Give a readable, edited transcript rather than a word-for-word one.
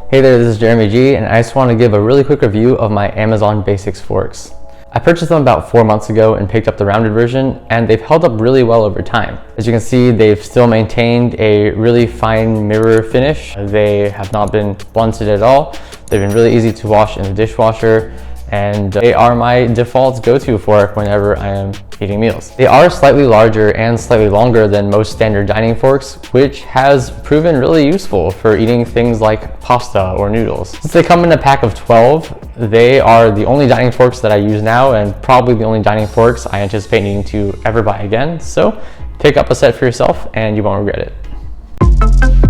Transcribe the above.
Hey there, this is Jeremy G, and I just want to give a really quick review of my Amazon Basics forks. I purchased them about 4 months ago and picked up the rounded version, and they've held up really well over time. As you can see, they've still maintained a really fine mirror finish. They have not been blunted at all. They've been really easy to wash in the dishwasher, and they are my default go-to fork whenever I am eating meals. They are slightly larger and slightly longer than most standard dining forks, which has proven really useful for eating things like pasta or noodles. Since they come in a pack of 12, they are the only dining forks that I use now and probably the only dining forks I anticipate needing to ever buy again. So pick up a set for yourself and you won't regret it.